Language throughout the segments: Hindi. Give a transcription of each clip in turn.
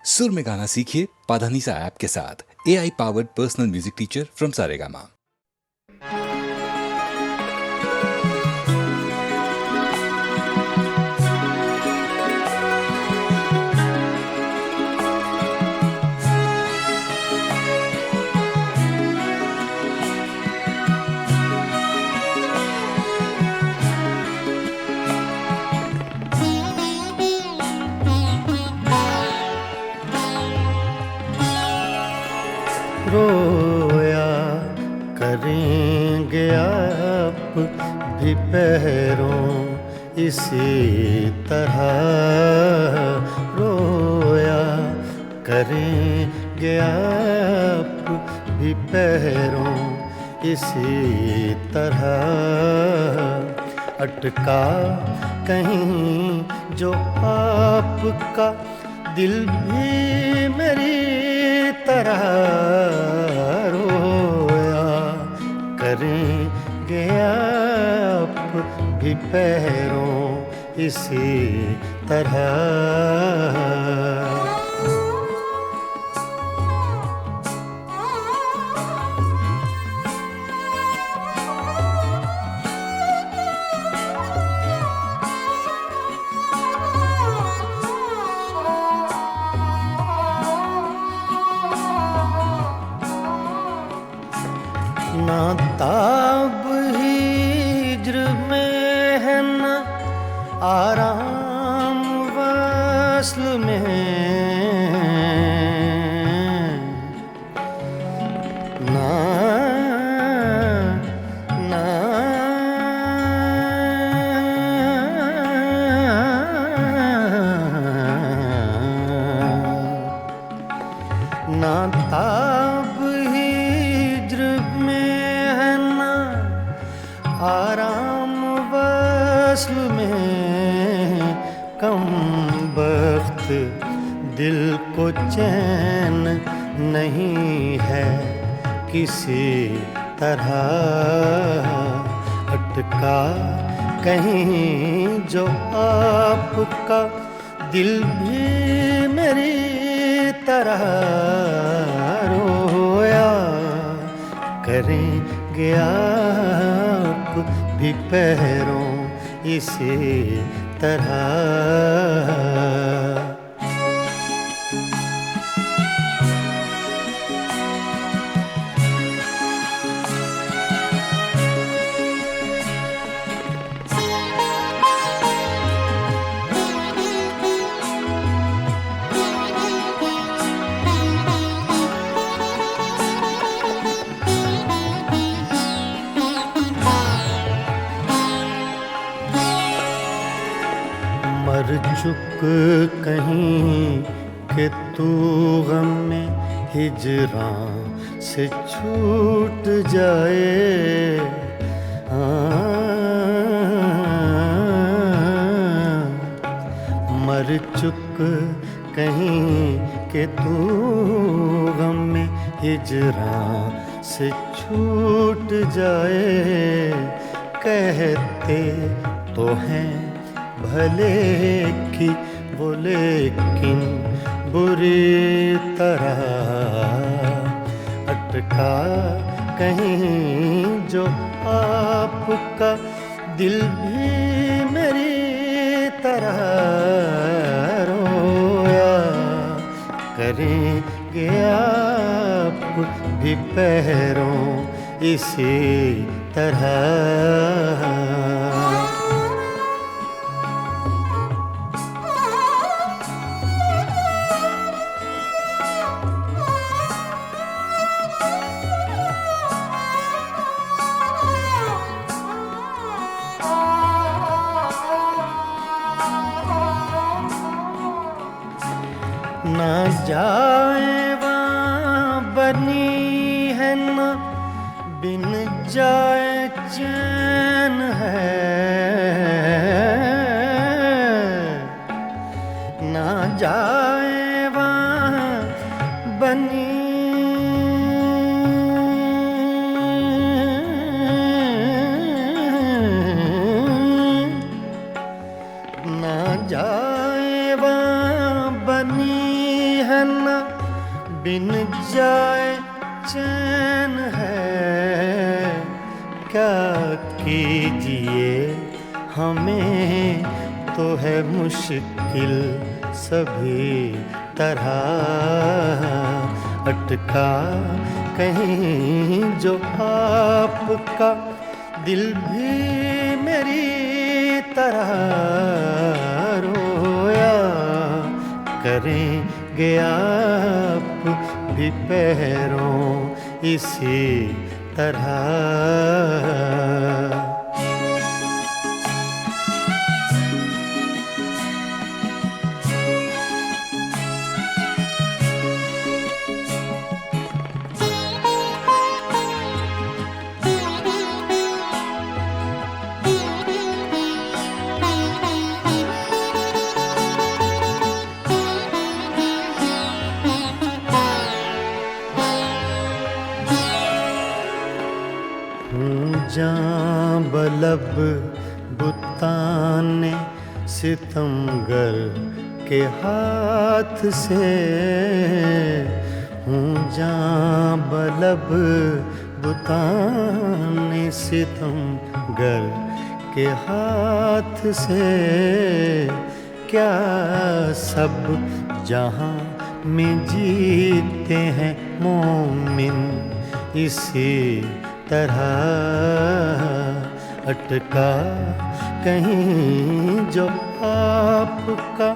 सुर में गाना सीखिए पाधानीसा ऐप के साथ। AI powered personal music teacher from Saregama. रोया करेंगे आप भी पैरों इसी तरह, रोया करेंगे आप भी पैरों इसी तरह, अटका कहीं जो आपका दिल भी मेरी तरह, रोया करेंगे आप भी पैरों इसी तरह। ना ताब हिज्र में है न आराम वस्ल में, ना ना ना ताब आराम वस्ल में, कम बख्त दिल को चैन नहीं है किसी तरह, अटका कहीं जो आपका दिल भी मेरी तरह, रोया करेंगे आप भी पैरों इसी तरह। मर चुक कहीं कि तू गम में हिजरां से छूट जाए, मर चुक कहीं कि तू गम में हिजरां से छूट जाए, कहते तो हैं भले की वो लेकिन बुरी तरह, अटका कहीं जो आपका दिल भी मेरी तरह, रोया करेंगे आप भी पैरों इसी तरह। ना जाए वहाँ बनी है न बिन जाए चैन है, ना जाए वहाँ बनी ना जाए वहाँ बनी है न बिन जाए चैन है, क्या कीजिए हमें तो है मुश्किल सभी तरह, अटका कहीं जो आपका दिल भी मेरी तरह रोया करेंगे आप भी पैरों इसी तरह। जां बलब बुताने सितमगर के हाथ से, हूँ जां बलब बुताने सितमगर के हाथ से, क्या सब जहाँ में जीते हैं मोमिन इसी तरह, अटका कहीं जो आपका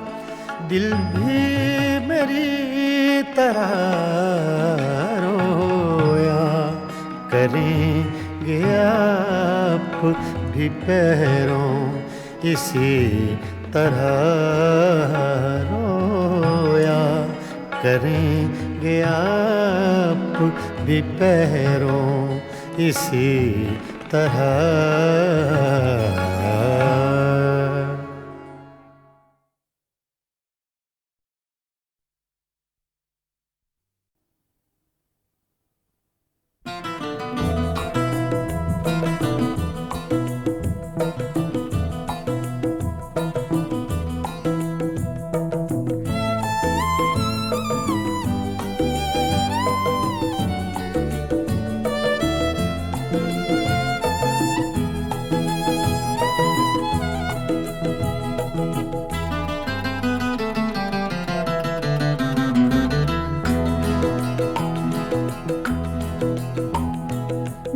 दिल भी मेरी तरह रोया करेंगे आप भी पैरों इसी तरह, रोया करेंगे आप भी पैरों इसी तरह।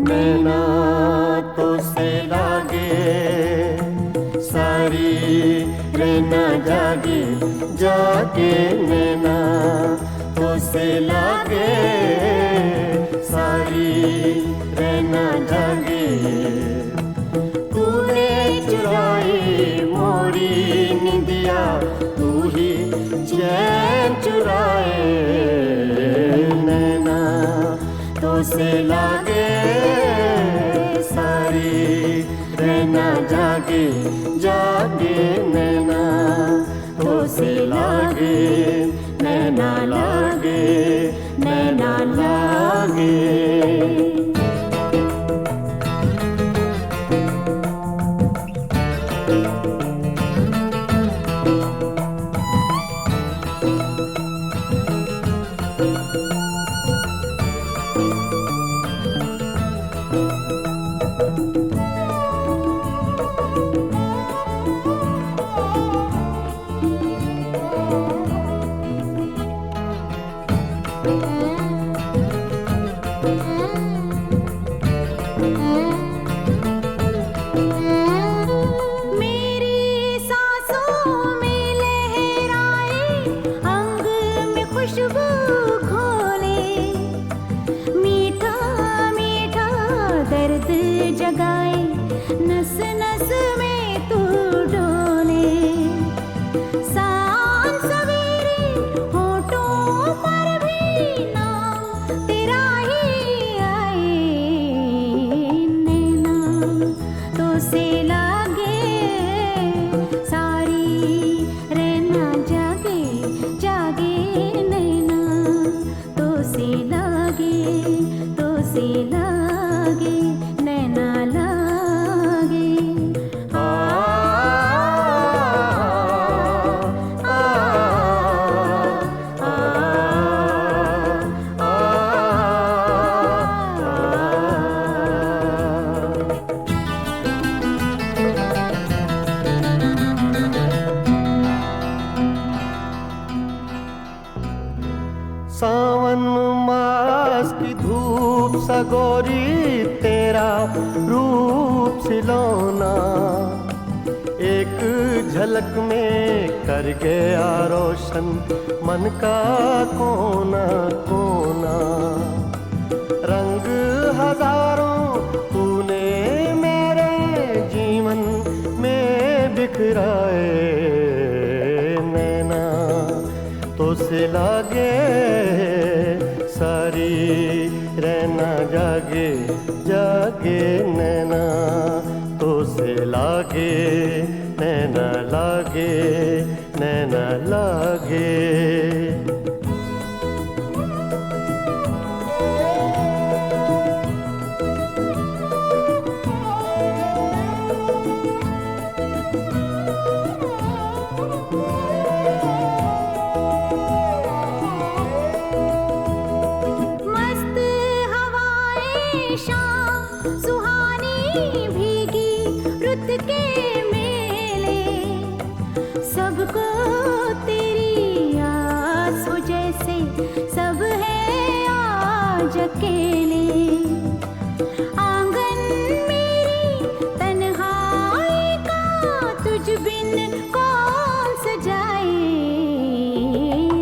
नैना तो से लागे सारी रहना जागे जागे, नैना तो से लागे सारी रहना जागे, तूने चुराई मोरी निंदिया तू ही चैन चुराए, नैना तो से लागे सारी रहना जागे जागे, नैना तो से लागे नैना लागे नैना लागे। सावन मास की धूप सा गोरी तेरा रूप सिलौना एक झलक में कर गया रोशन मन का कोना कोना। रंग हजारों तूने मेरे जीवन में बिखराए, नैना तो से लागे सारी रहना जागे जागे, नैना तो से लागे नैना लागे नैना लागे। सबको तेरी आस हो जैसे सब है आज अकेले। आंगन मेरी तन्हाई का तुझ बिन कौन सजाए,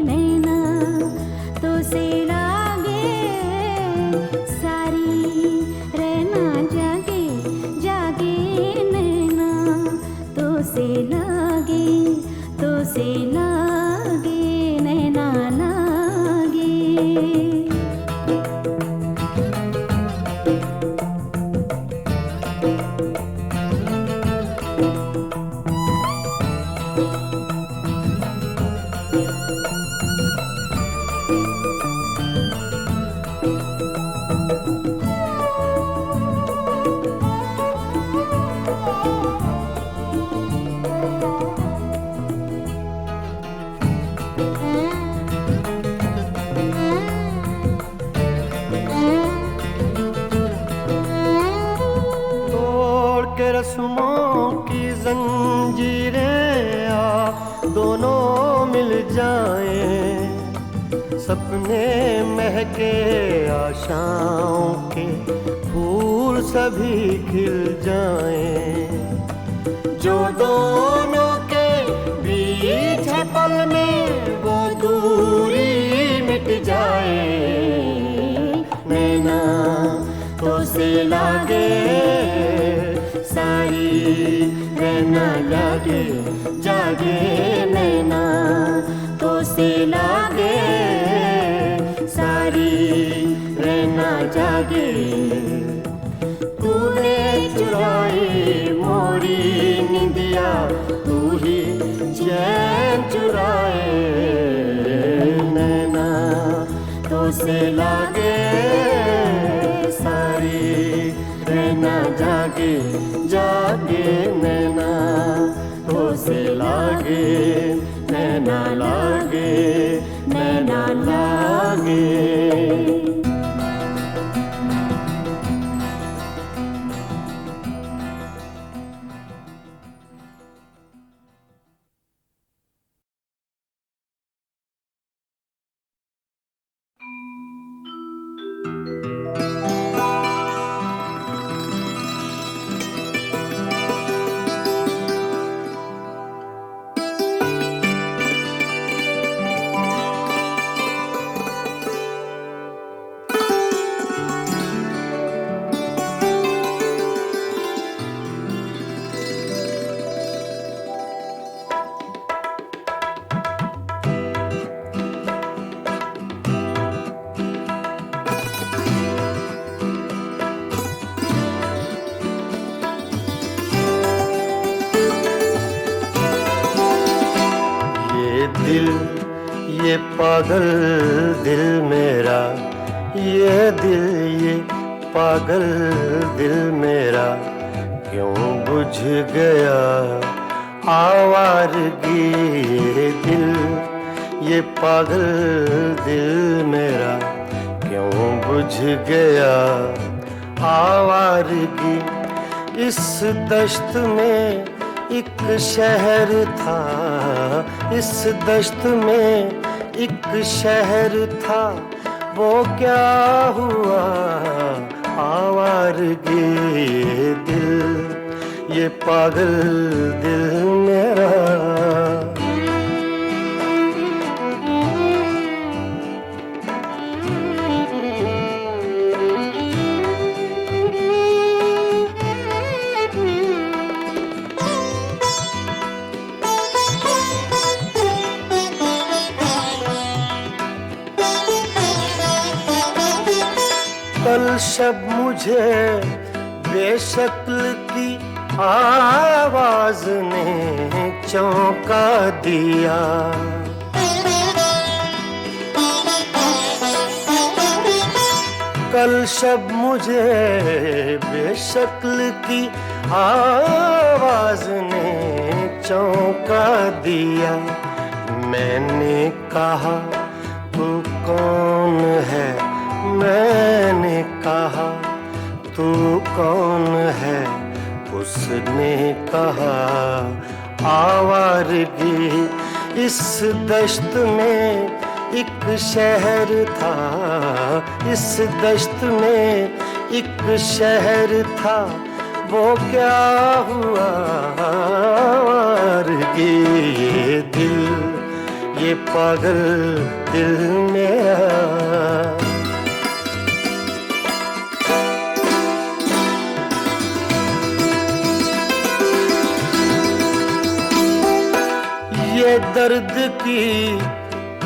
नैना तो से लागे सारी रहना जागे जागे, नैना तो से लागे तो से लागे नैना लागे। रस्मों की जंजीरें आ दोनों मिल जाएं, सपने महके आशाओं के फूल सभी खिल जाएं। जो दोनों के बीच है पल में वो दूरी मिट जाए, नैना तो से लागे सारी रहना लागे जागे, नैना तो से लागे सारी रहना जागे। तूने चुराई मोरी निंदिया, तू ही चैन चुराए, नैना तो से लागे सारी रहना जागे जागे, नैना तो से लागे नैना लागे नैना लागे। ये पागल दिल मेरा, ये दिल ये पागल दिल मेरा, क्यों बुझ गया आवारगी। ये दिल ये पागल दिल मेरा, क्यों बुझ गया आवारगी। इस दश्त में एक शहर था, इस दश्त में एक शहर था, वो क्या हुआ आवारगी ये दिल, ये पागल दिल मेरा। कल शब मुझे बेशक्ल की आवाज ने चौंका दिया। कल शब मुझे बेशक्ल की आवाज ने चौंका दिया। मैंने कहा तू कौन है, मैंने कहा तू कौन है, उसने कहा आवारगी इस दश्त में एक शहर था, इस दश्त में एक शहर था, वो क्या हुआ आवारगी ये दिल, ये पागल दिल मेरा। ये दर्द की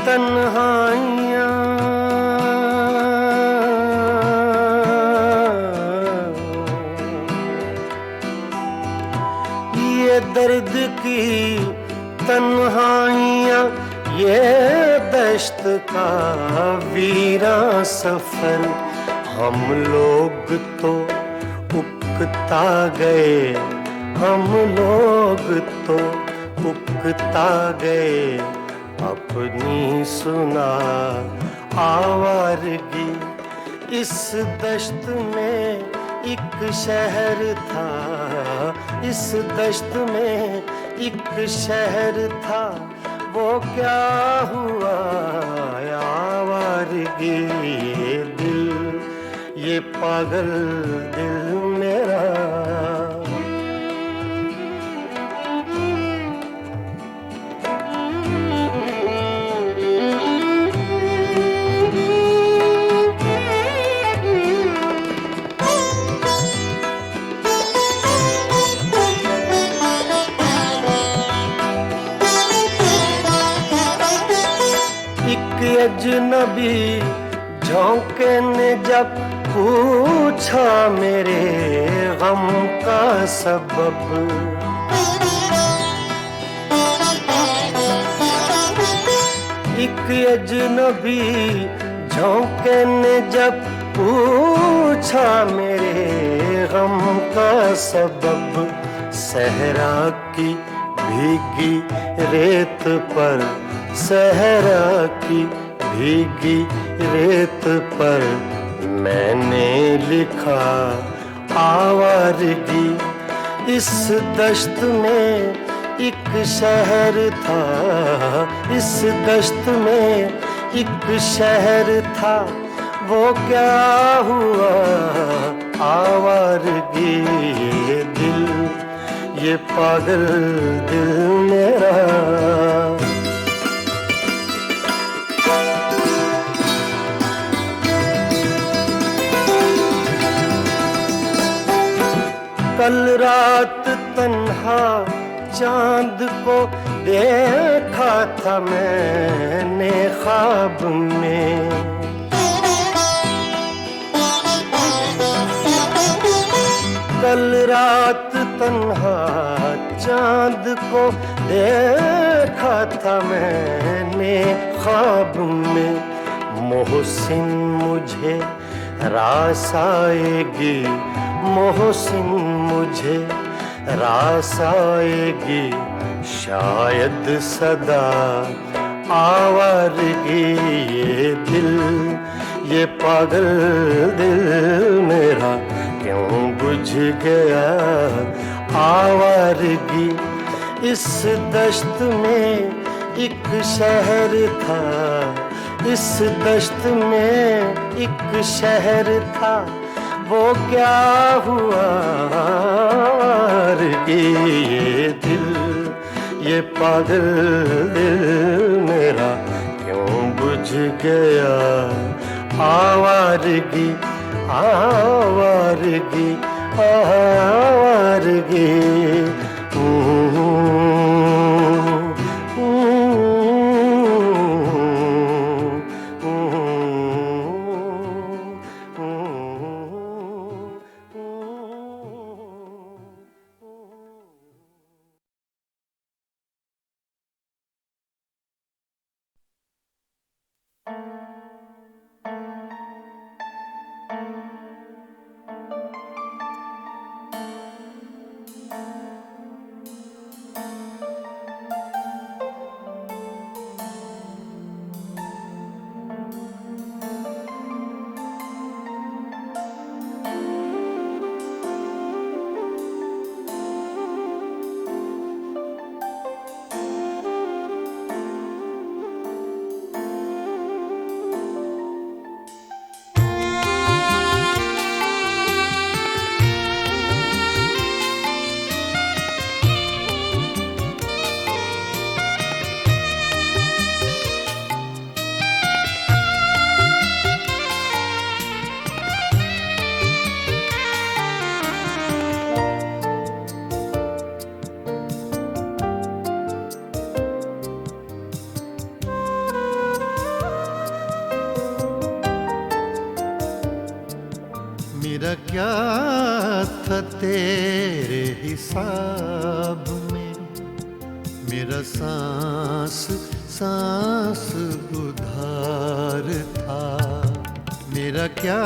तन्हाइयाँ, ये दर्द की तन्हाइयाँ, ये दश्त का वीरा सफर। हम लोग तो उकता गए, हम लोग तो उकता गए, अपनी सुना आवारगी इस दश्त में एक शहर था, इस दश्त में एक शहर था, वो क्या हुआ आवारगी ये दिल, ये पागल दिल मेरा। अजनबी झोंके ने जब पूछा मेरे गम का सबब, एक अजनबी झोंके ने जब पूछा मेरे गम का सबब, सहरा की भीगी रेत पर, सहरा की भीगी रेत पर मैंने लिखा आवारगी इस दश्त में एक शहर था, इस दश्त में एक शहर था, वो क्या हुआ आवारगी ये दिल, ये पागल दिल मेरा। कल रात तन्हा चांद को देखा था मैंने ख्वाब में, कल रात तन्हा चांद को देखा था मैंने ख्वाब में। मोहसिन मुझे रास आएगी, मोहसिन मुझे रास आएगी, शायद सदा आवारगी ये दिल, ये पागल दिल मेरा क्यों बुझ गया आवारगी इस दश्त में एक शहर था, इस दश्त में एक शहर था, वो क्या हुआ ये दिल, ये पागल दिल मेरा क्यों बुझ गया। आवारगी आवारगी आवारगी मेरा क्या था तेरे हिसाब में, मेरा सांस सांस उधार था। मेरा क्या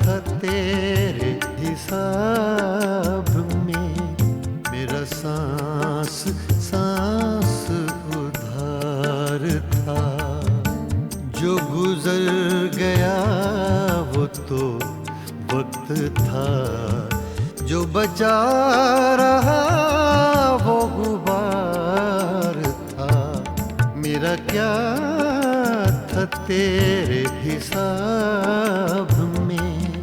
था तेरे हिसाब में, मेरा सांस सांस उधार था। जो गुजर गया वो तो वक्त था, जो बचा रहा वो गुबार था। मेरा क्या था तेरे हिसाब में,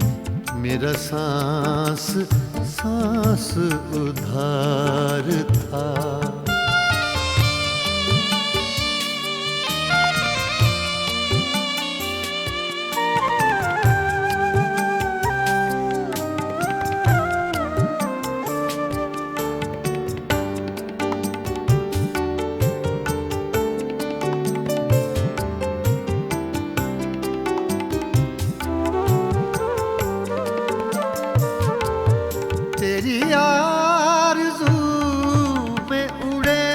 मेरा सांस सांस उधार था। तेरी आरज़ू में उड़े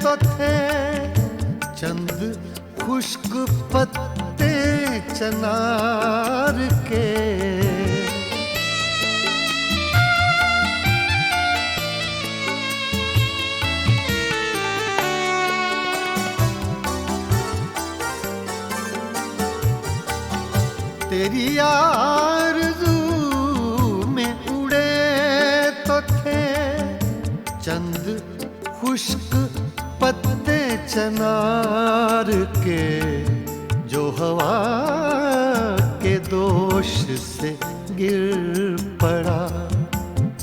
तो थे चंद खुश्क पत्ते चनार के। तेरी आरज़ू चंद खुश्क पत्ते चनार के, जो हवा के दोष से गिर पड़ा।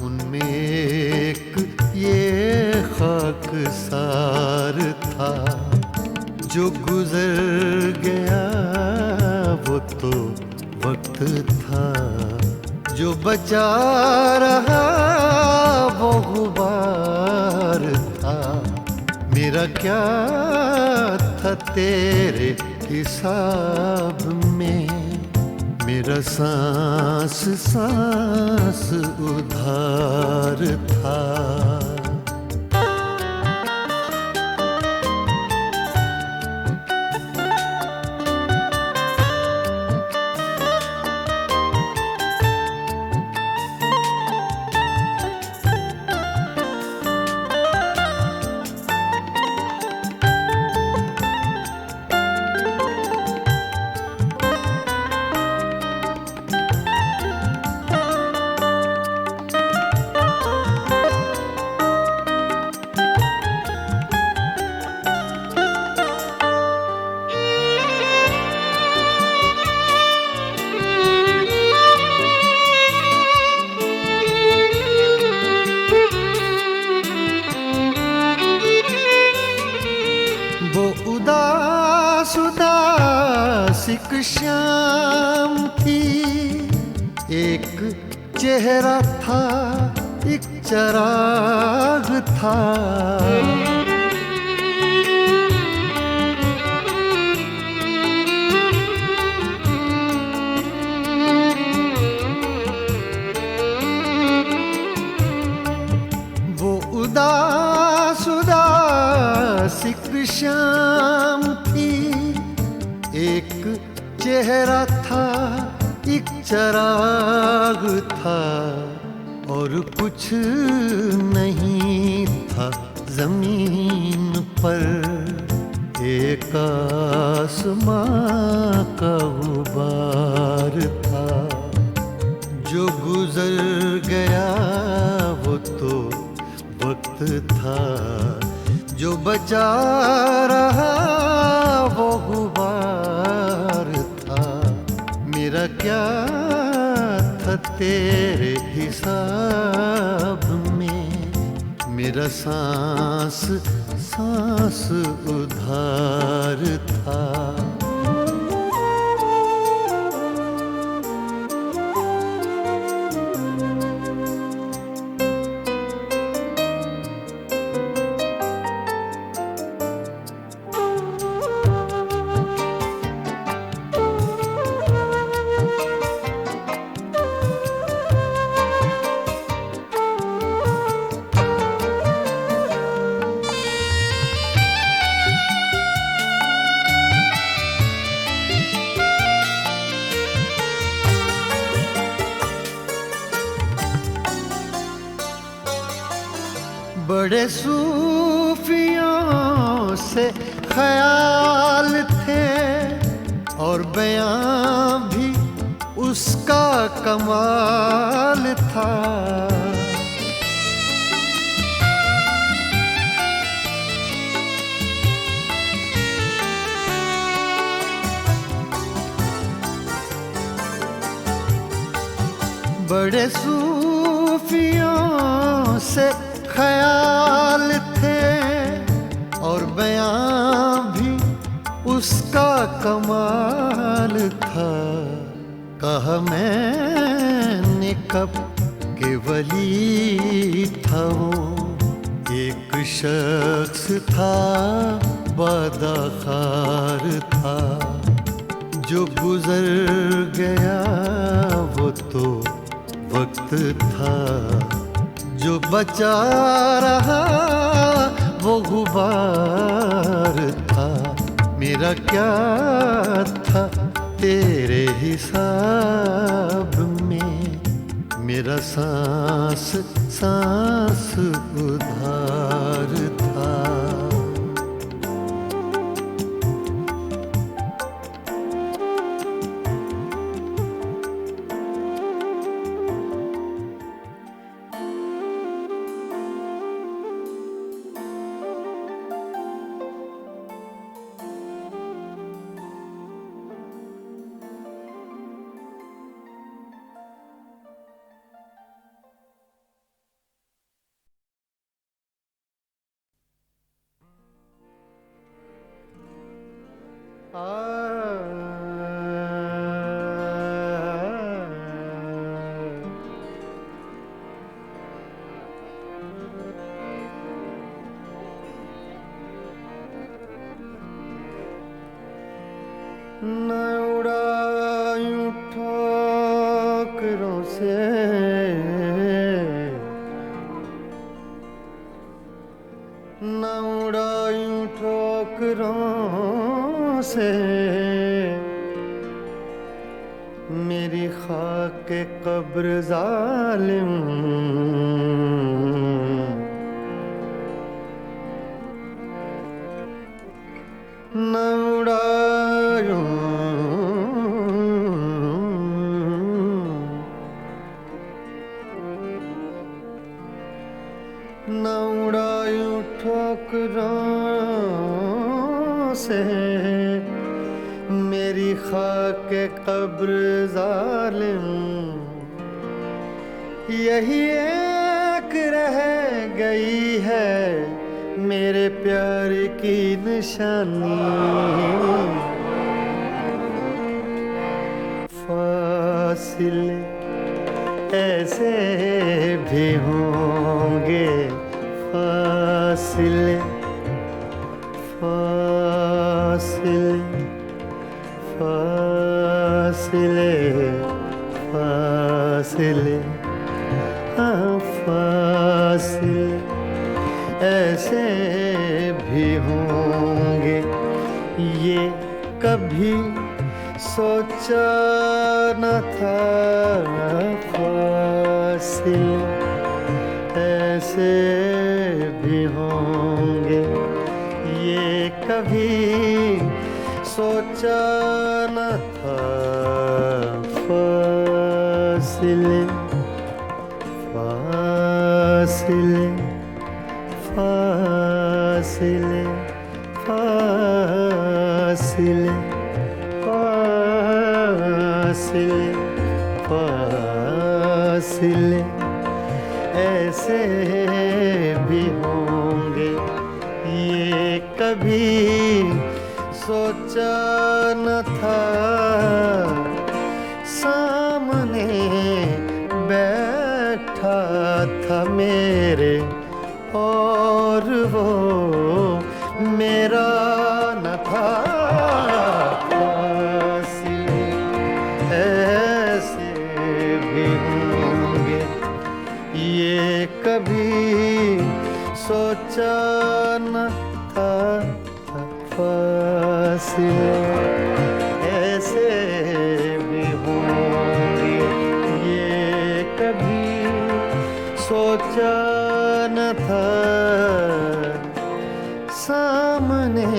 उनमें एक ये खाकसार था, जो गुजर गया वो तो वक्त था। जो बचा रहा वो गुबार था। मेरा क्या था तेरे हिसाब में, मेरा सांस सांस उधार था। सिक श्याम थी, एक चेहरा था, एक चराग था। वो उदास सिक श्याम थी, एक चेहरा था, एक चराग था, और कुछ नहीं था जमीन पर, एक आसमां का गुबार था। जो गुजर गया वो तो वक्त था, जो बचा रहा वो गुबार था। मेरा क्या था तेरे हिसाब में, मेरा सांस सांस उधार था। बड़े सूफियों से ख्याल थे, और बयां भी उसका कमाल था। बड़े सूफियों से ख्याल थे, और बयां भी उसका कमाल था। कहा मैंने कब के वली था वो, एक शख्स था बादाखार था। जो गुजर गया वो तो वक्त था, जो बचा रहा वो गुबार था। मेरा क्या था तेरे हिसाब में, मेरा सांस सांस उधार था। न उड़ायूं ठोकरों से, न उड़ायूं ठोकरों से मेरी खाके कब्र जालिम। न उड़ायूं न उड़ायूं ठोकरों से मेरी खाके कब्र जालिम। यही एक रह गई है मेरे प्यार की निशानी। फासिले ऐसे भी होंगे, फासिले फासिले फासिले फासिले हाँ फासिले ऐसे भी होंगे, ये कभी सोचा न था। फासिले ऐसे भी होंगे, ये कभी सोचा न था। फासिले फासिले फासिले फासिले फासिले फासिले ऐसे भी होंगे, ये कभी सोचा न था। सामने बैठा था मेरे और वो मेरा न था। फासिले ऐसे भी होंगे, ये कभी सोचा न था। फासिले ऐसे भी होंगे, ये कभी सोचा न था। सामने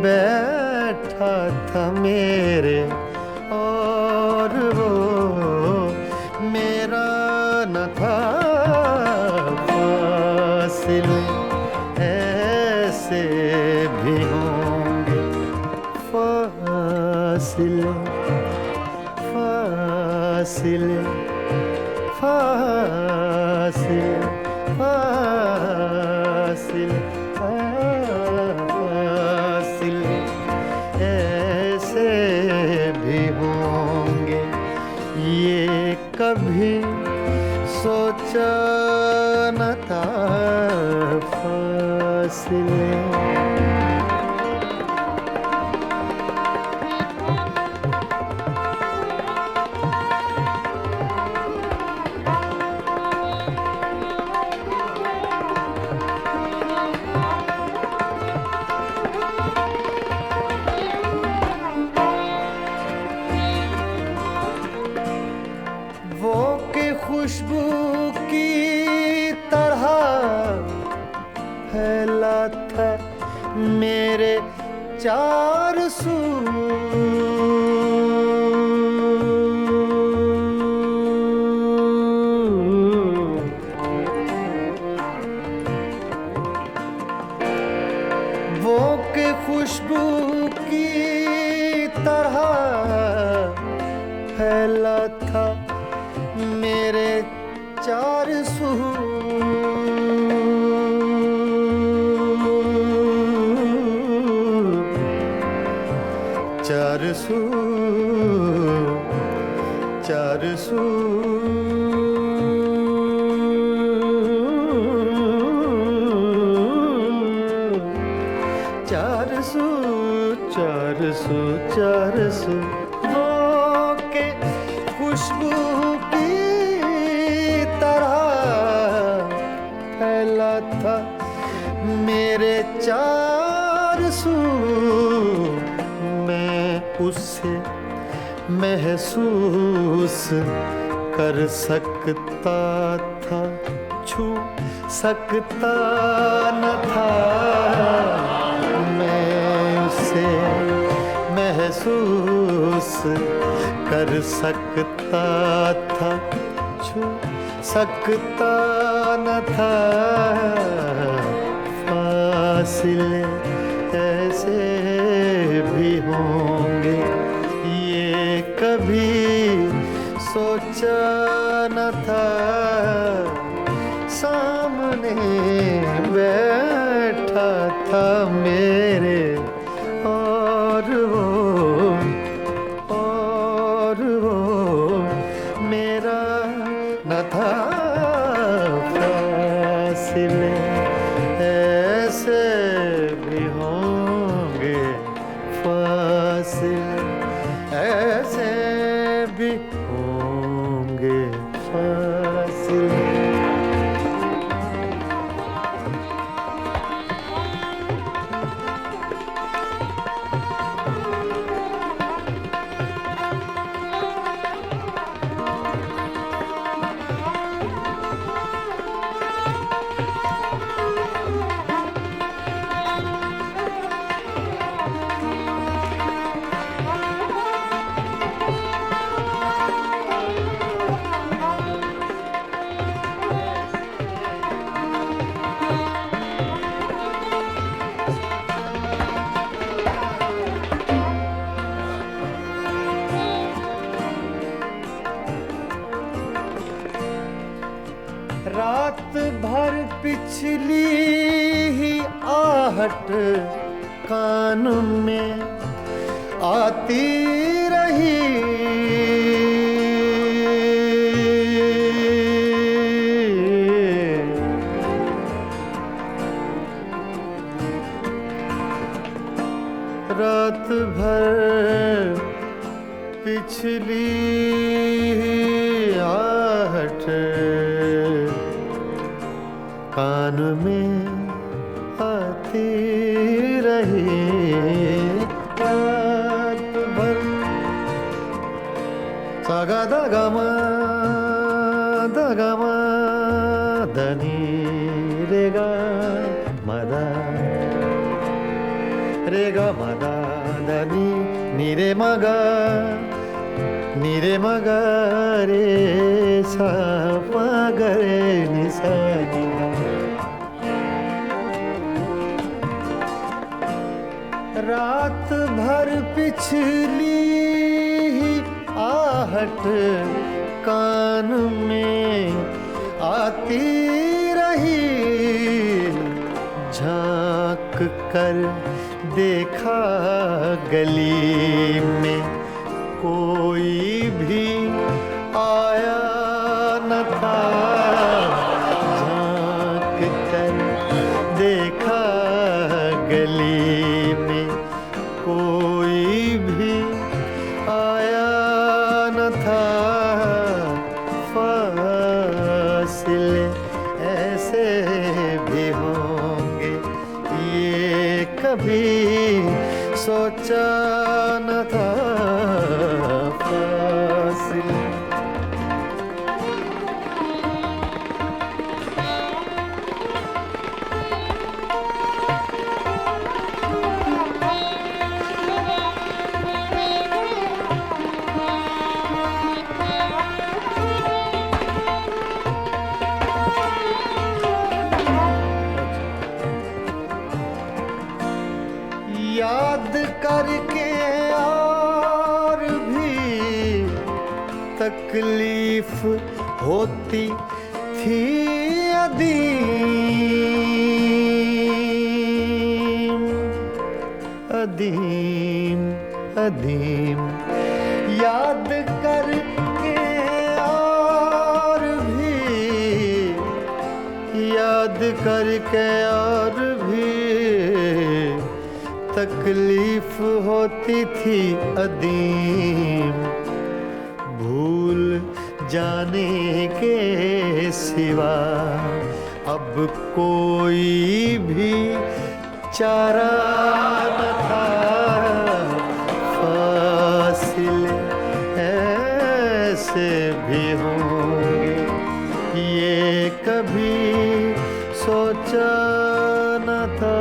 बैठा था मेरे और वो मेरा न था। फासिले ऐसे भी होंगे, फासिले फासिले फासिले फासिले फासिले ऐसे भी होंगे, ये कभी सोचा न था। फासिले वो के खुशबू की तरह फैला था मेरे चार सू। वो के खुशबू की तरह फैला था मेरे चार सू। चार सू चार सू चार सू चार सू चार सू वो के खुशबू की तरह फैला था मेरे चार सू। मैं उसे महसूस कर सकता था, छू सकता न था। मैं उसे महसूस कर सकता था, छू सकता न था। फासिले ऐसे भी होंगे, ये कभी सोचा न था। सामने बैठा था मेरे और वो ऐसे भी होंगे फासले। रात भर पिछली ही आहट कान में आती रही। रात भर पिछली ही आहट कान में आती रही। रात भर सागा दगमा धनी रेगा मदा रेगा मदा धनी नीरे मगा रे सा मगरे निसा। रात भर पिछली ही आहट कान में आती रही। झांक कर देखा गली में कोई भी आया न था। झांक कर देखा गली में कोई भी आया न था। फासले ऐसे भी होंगे ये कभी सोचा न था। फासले याद करके और भी तकलीफ होती थी अदीम याद करके और भी तकलीफ होती थी अदीम। भूल जाने के सिवा अब कोई भी चारा न था। फासले ऐसे भी होंगे ये कभी सोचा न था।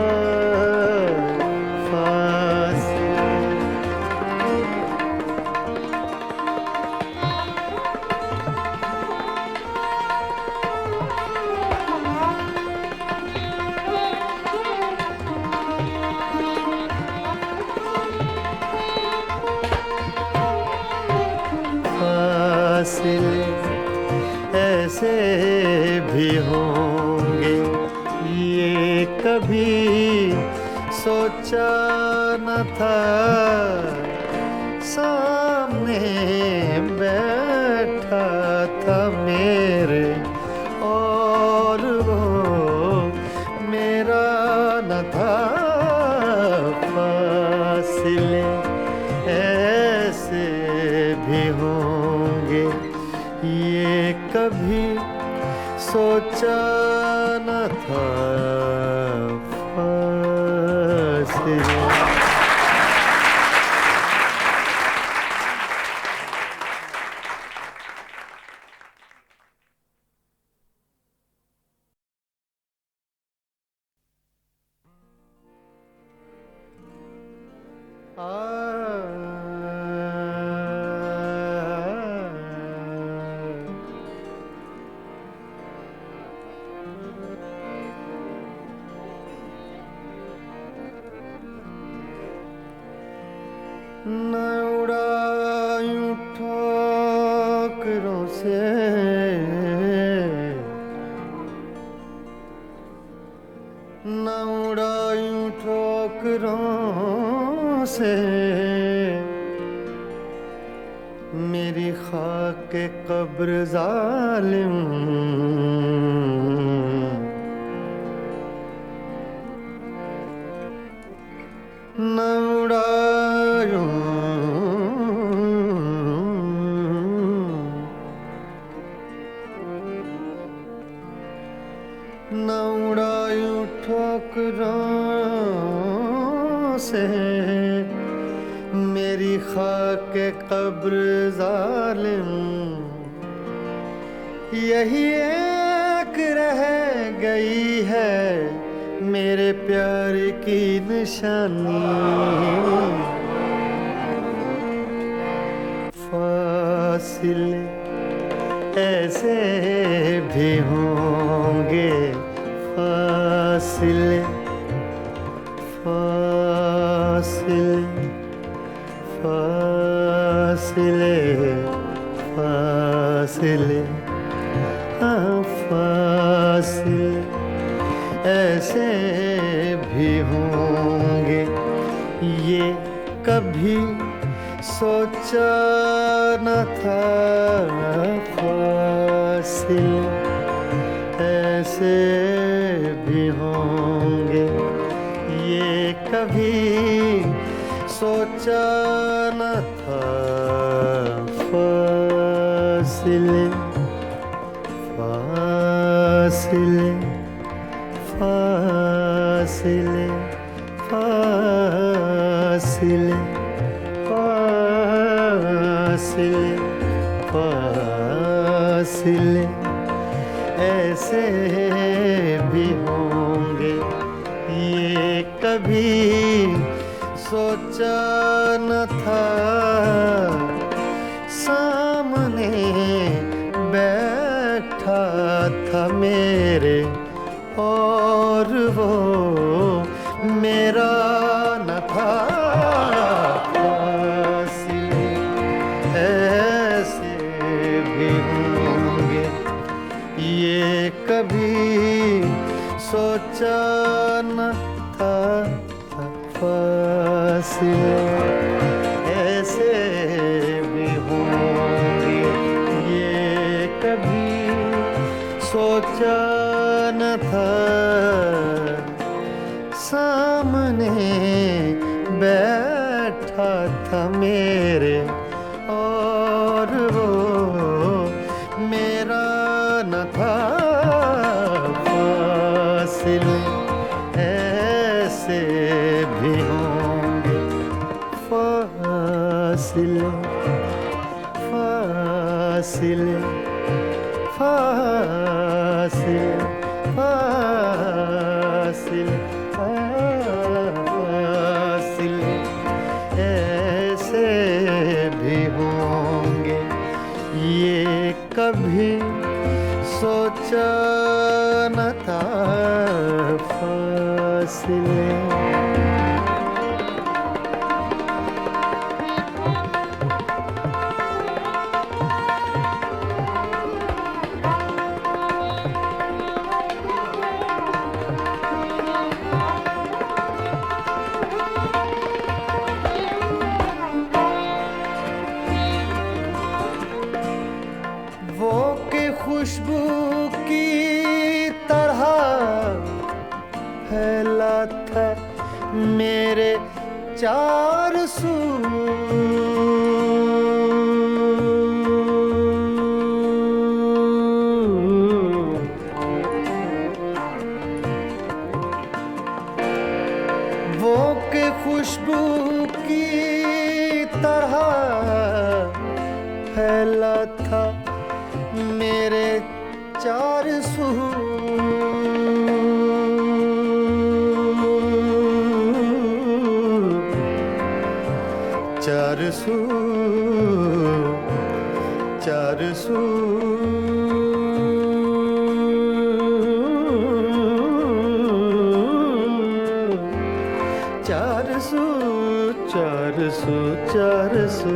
फासले ऐसे भी होंगे ये कभी सोचा न था। सामने बैठा था मेरे और वो मेरा न था। फासले भी होंगे ये कभी सोचा न था फासले। न उड़ायूं ठोकरों से न उड़ायूं ठोकरों से मेरी खाक कब्र जालिम। न उड़ायूं न उड़ायूं ठोकरों से मेरी खाक कब्र जालिम। यही एक रह गई है मेरे प्यार की निशानी। फासिले ऐसे भी होंगे, फासिले फासिले फासिले फासिले फासिले ऐसे भी होंगे ये कभी सोचा न था फासिले ऐसे भी होंगे ये कभी सोचा न था फासिले फासिले फासिले फासिले फासिले फासिले ऐसे भी होंगे ये कभी सोचा न था। सामने बैठा था मेरे और वो मेरा न था। फासिले ऐसे भी होंगे ये कभी सोचा न था। फासिले ऐसे भी होंगे ये कभी सोचा न था। सामने बैठा था मेरे और वो मेरा न था। फासिले ऐसे भी होंगे, फासिले फासिले फासिले फासिले फासिले ऐसे भी होंगे ये कभी सोचा न था। फासिले वो के खुशबू की तरह फैला था मेरे चार सू। फैला था मेरे चार सू चार सू चार सू चार सू चार सू चार सू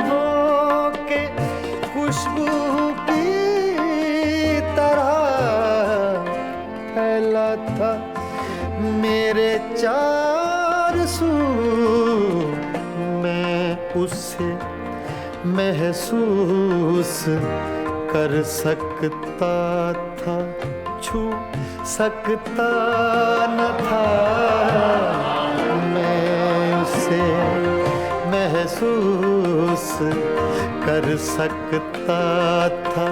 वो के खुशबू की तरह फैला था मेरे चार सू मैं उससे महसूस कर सकता था छू सकता न था मैं उसे महसूस कर सकता था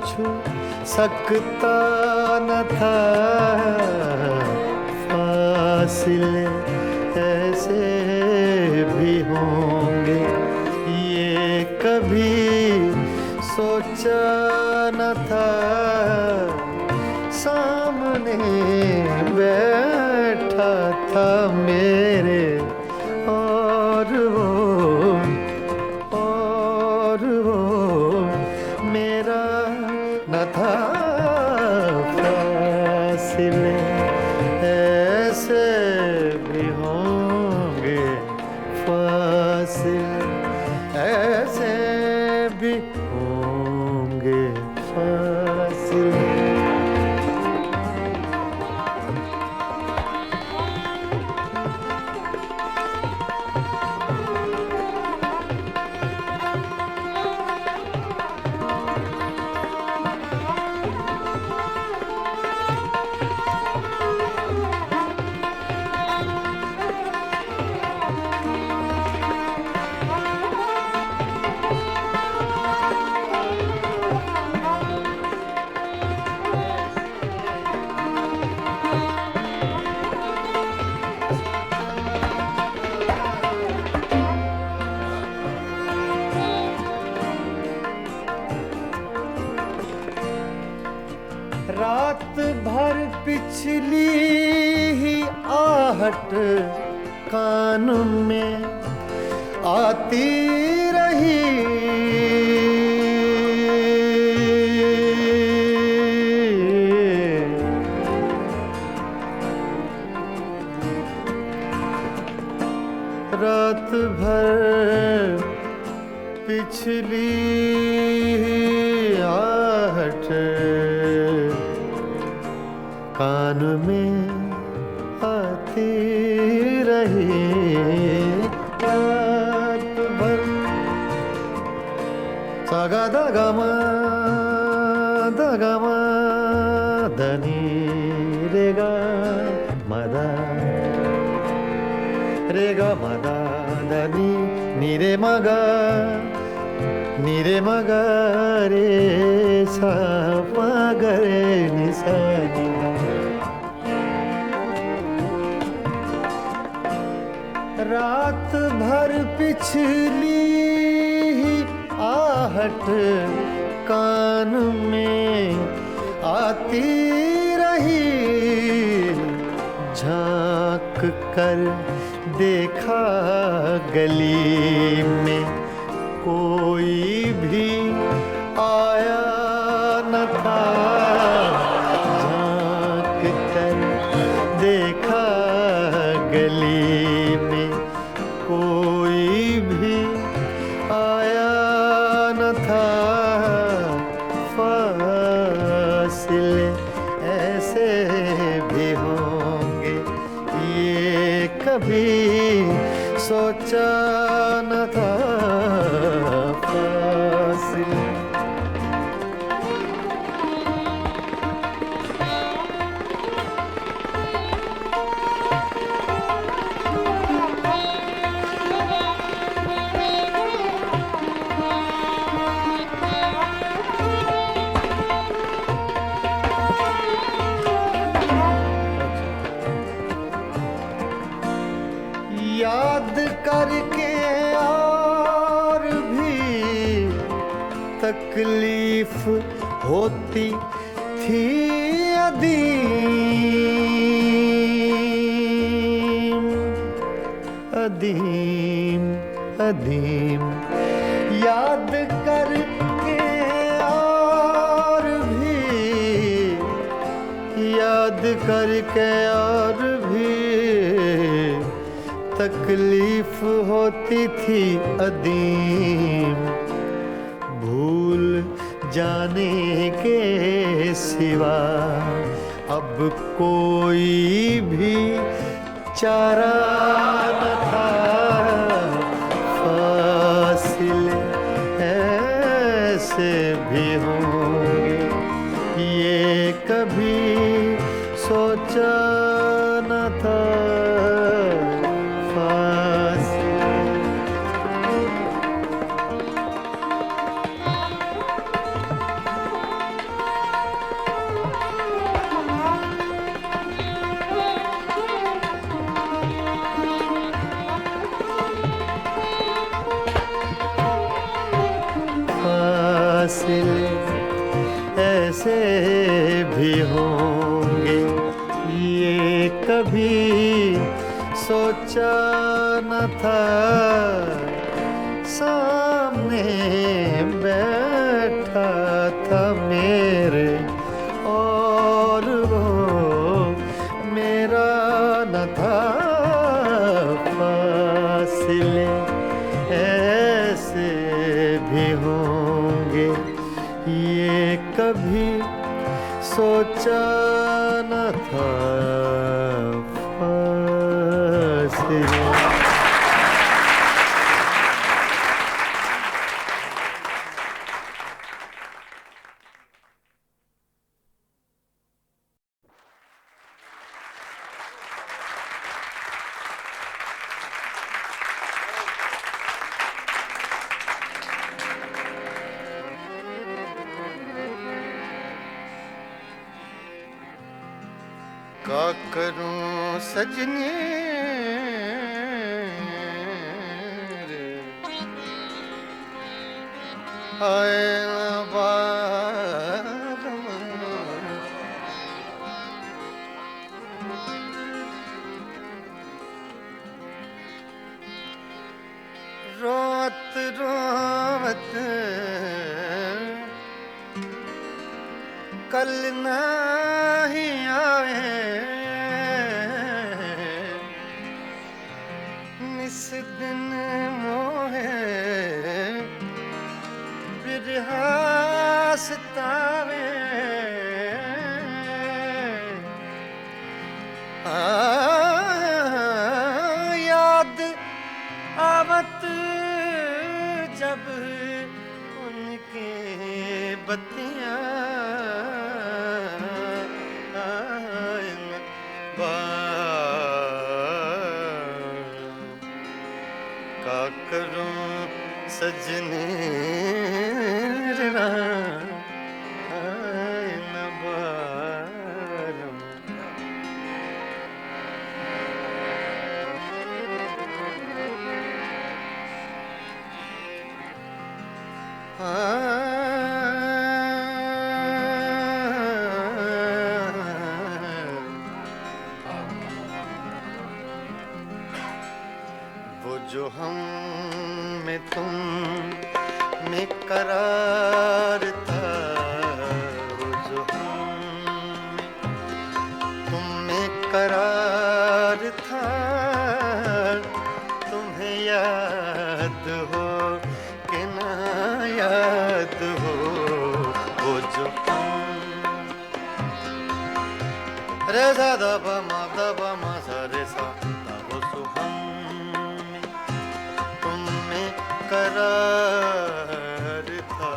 छू सकता न था फासले ऐसे भी होंगे ये कभी सोचा न था सामने बैठा था मेरे और वो मेरा न था फासले ऐसे भी होंगे फासले ऐसे भी होंगे फासले रात भर पिछली ही आहट कान में आती रही रात भर पिछली आहट कान में आती रही रात भर सागा दगमा धनी रेगा मदा रेगा मदा धनी नीरे मगा रे सा पगरे निसा रात भर पिछली ही आहट कान में आती रही झांक कर देखा गली में कोई भी आया न था झांक कर देखा गली में कोई भी आया न था फासले ऐसे भी होंगे ये कभी सोचा न था फासले याद का तकलीफ होती थी अदीम अदीम अदीम, याद करके और भी, याद करके और भी तकलीफ होती थी अदीम। भूल जाने के सिवा अब कोई भी चारा न था। फासिले ऐसे भी होंगे ये कभी सोचा न था। फासिले ऐसे भी होंगे ये कभी सोचा न था। सामने बैठा था मेरे और वो मेरा न था। फासिले ऐसे भी होंगे ये कभी सोचा न था। फासिले। का करूं सजनी रे, आए ना बारम। रोत रोत कल नहीं आए, निस दिन मोहे बिरहा सतावे। याद आवत जब उनके बत्तियां का करूं सजने न बारम। वो जो हम में तुम में करार था, वो जो हम में तुम में करार था, तुम्हें याद हो कि ना याद हो। वो जो हम रे सा दा पा मा सा रे सा दा वो सो हम करार था।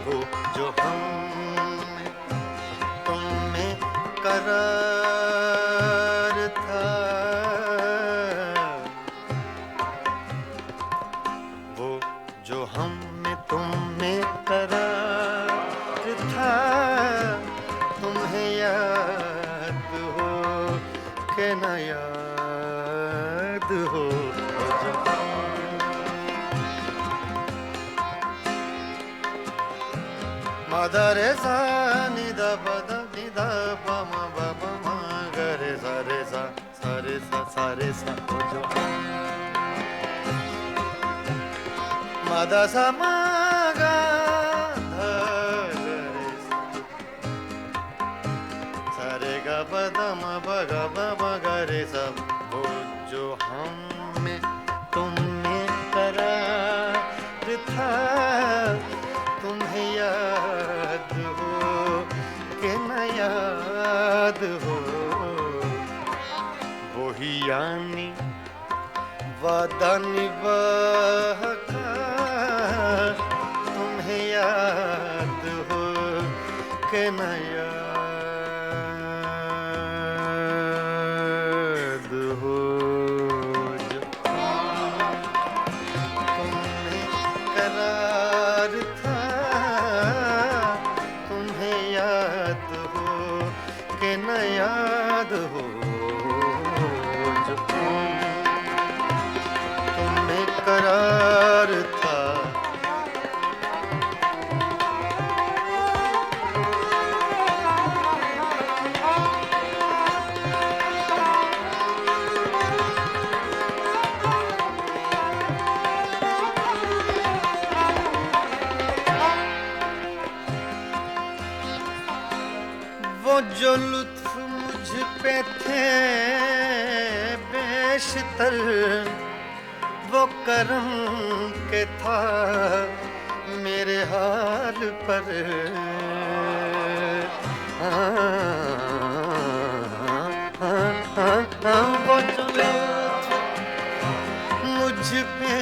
वो जो हम तुम में करार था, वो जो हम में तुम में करार था, तुम्हें याद के न याद हो जो मदा रे सा नि द प द नि द प म ब प म ग रे सा सा रे सा हो जो मदा सा म ग ध रे सा रे ग प द म प ग प म ग रे सा वो जो हम में तुम में करार था तुम्हें याद हो कि न याद हो वही यानी वादा निभाह का तुम्हें याद हो कि न याद हो जो तुम्हें करार था तुम्हें याद हो कि न याद हो जो तुम्हें करार था वो जो लुत्फ मुझ पे थे बेशतर वो करम के था मेरे हाल पर वो जो लुत्फ मुझ पे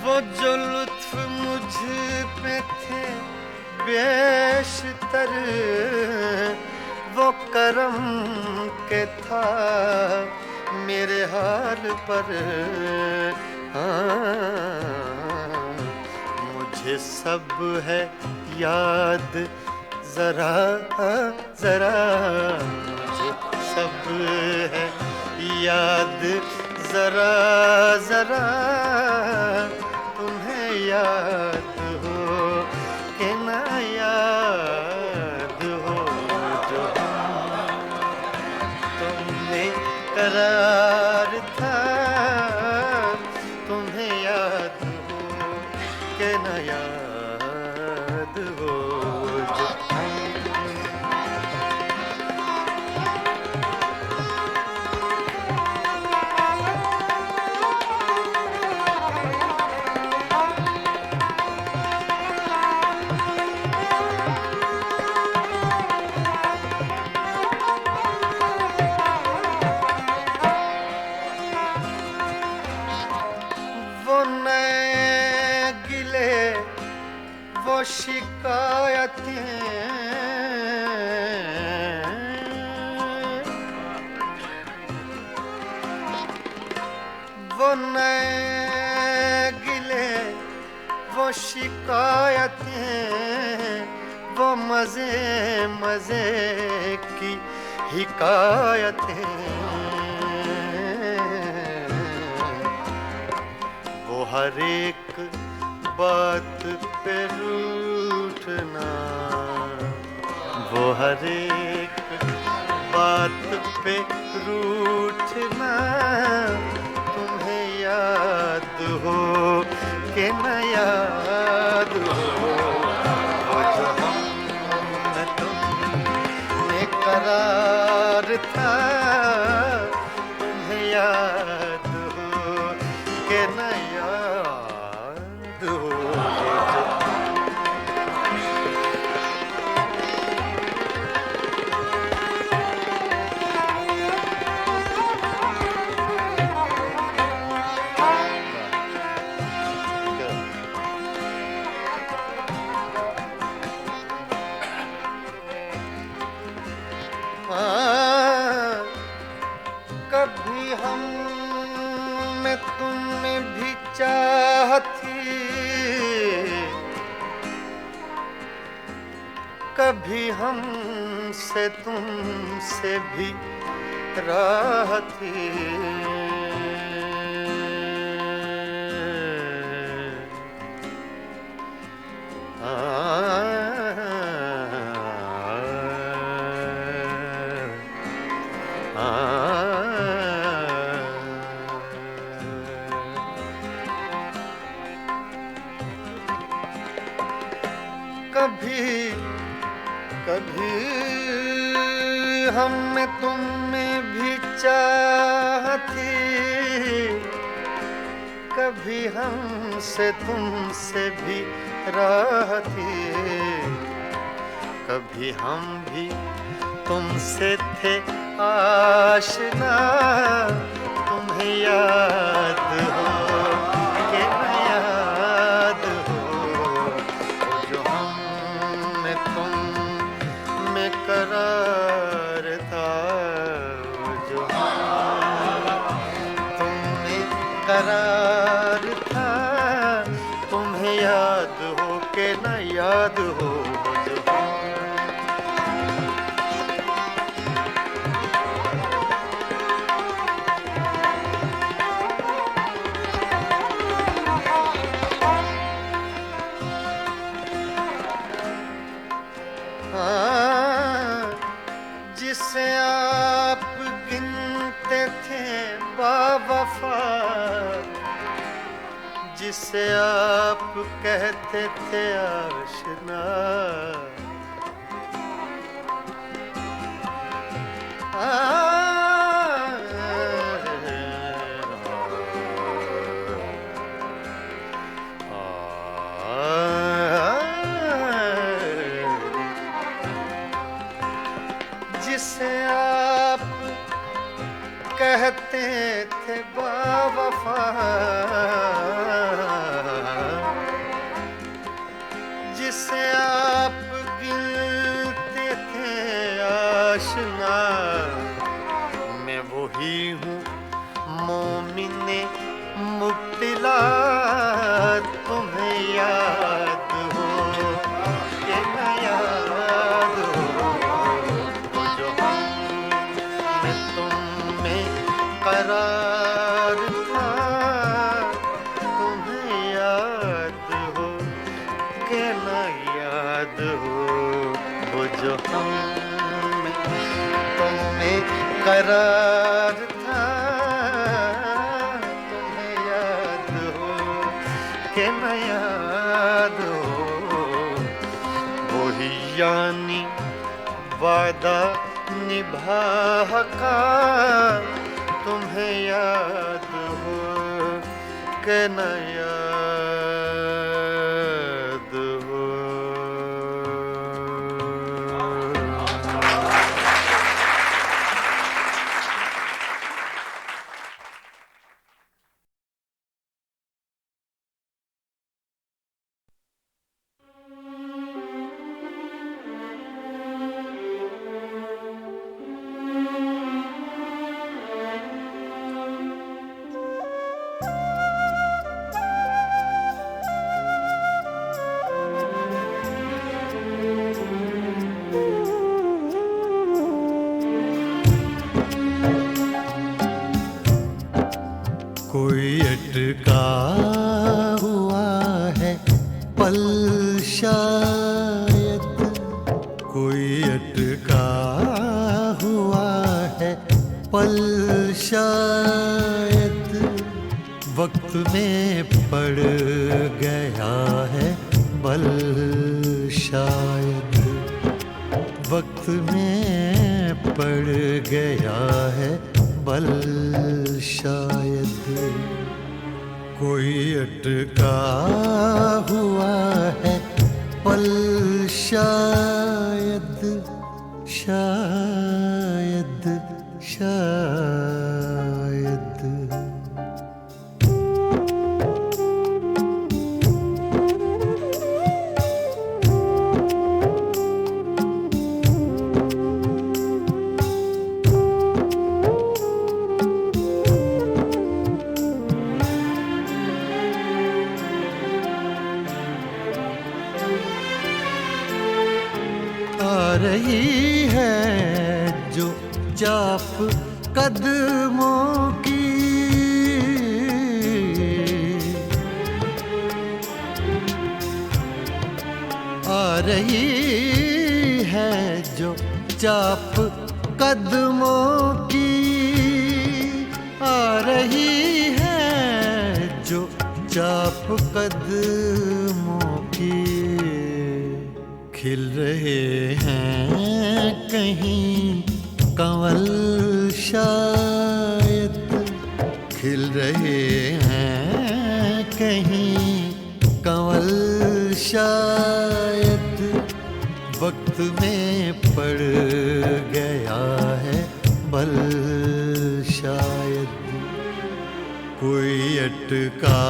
वो जो लुत्फ मुझ पे थे बेशतर वो करम के था मेरे हाल पर मुझे सब है याद जरा जरा मुझे सब है याद जरा जरा तुम्हें याद हो कि न याद हो जो तुम्हें करार था तुम्हें याद हो कि न याद हो जो वो नए गिले वो शिकायतें वो नए गिले वो शिकायतें वो मजे मजे की हिकायतें वो हर एक बात पे रूठना वो हर एक बात पे रूठना तुम्हें याद हो कि न याद हो वो जो हम तुमने करार था तुम्हें याद हो कि न याद हो कभी हम में तुमने भी चाह थी, कभी हमसे तुमसे भी राह थी। कभी कभी हम में तुम में भी चाह थी, कभी हमसे तुमसे भी राह थी। कभी हम भी तुमसे थे आशना, तुम्हें याद हो कि न याद हो, जो हम में तुम में करार था, जो तुम में करार था, तुम्हें याद हो कि न याद हो। जिसे आप गिनते थे बावफा, जिसे आप कहते थे आशना, जिसे आप कहते थे बावफा, जिसे आप गिनते थे आशना, मैं वही हूँ मोमिने मुब्तिला, तुम्हें याद हो कि न याद हो, जो मैं तुम में करार था, तुम्हें याद हो कि न याद हो, वो जो हम में तुम में करार था, तुम्हें याद हो कि न याद हो, वही यानी वादा निभा का, तुम्हें याद हो कि न याद हो। कोई अटका हुआ है पल शायद, कोई अटका हुआ है पल शायद, वक्त में पड़ गया है बल शायद, वक्त में पड़ गया है बल शायद। कोई अटका हुआ है पल शायद, शायद शायद। रही है जो चाप कदमों की, आ रही है जो चाप कदमों की, आ रही है जो चाप कदमों की। खिल रहे हैं कहीं कंवल शायद, खिल रहे हैं कहीं कंवल शायद, वक्त में पड़ गया है बल शायद, कोई अटका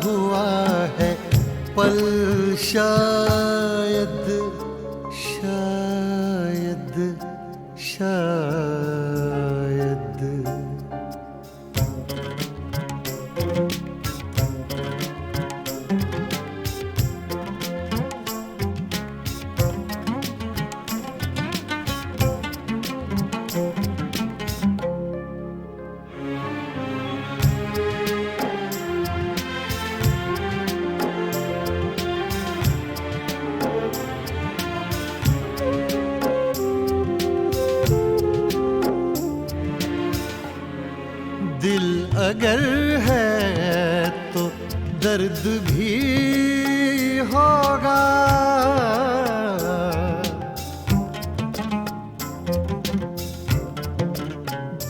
हुआ है पल शायद, शायद शायद। दिल अगर है तो दर्द भी होगा,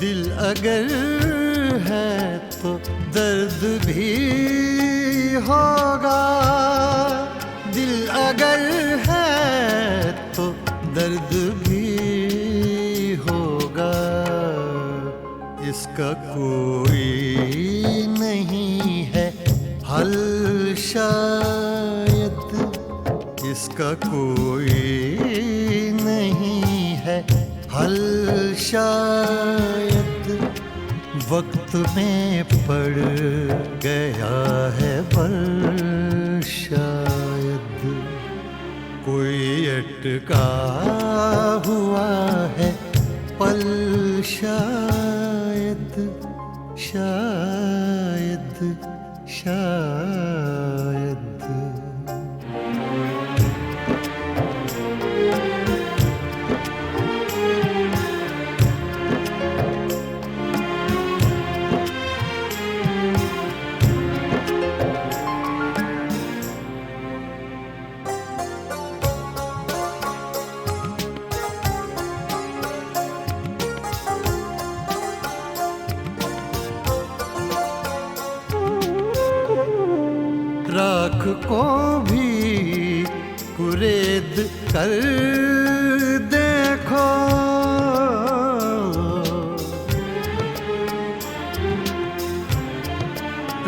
दिल अगर है तो दर्द भी होगा, दिल अगर है तो दर्द भी होगा। इसका कोई नहीं है हल शायद, इसका कोई नहीं है हल शायद, वक्त में पड़ गया है बल शायद, कोई अटका हुआ है पल शायद, शायद शायद। राख को भी कुरेद कर देखो,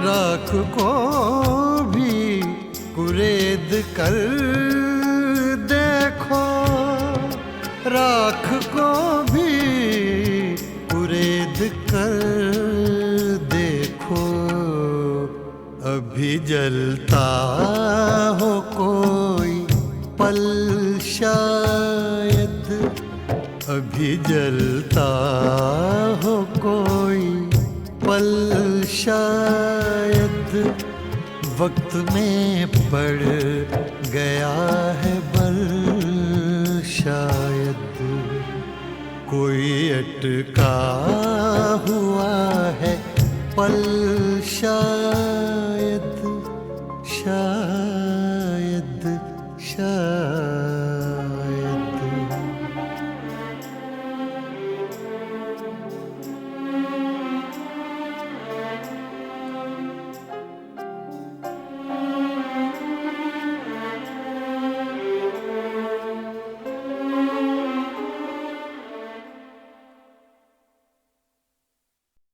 राख को भी कुरेद कर देखो, राख को भी कुरेद कर देखो, अभी जलता हो कोई पल शायद, अभी जलता हो कोई पल शायद, वक्त में पड़ गया है बल शायद, कोई अटका हुआ है पल शायद, शायद शायद।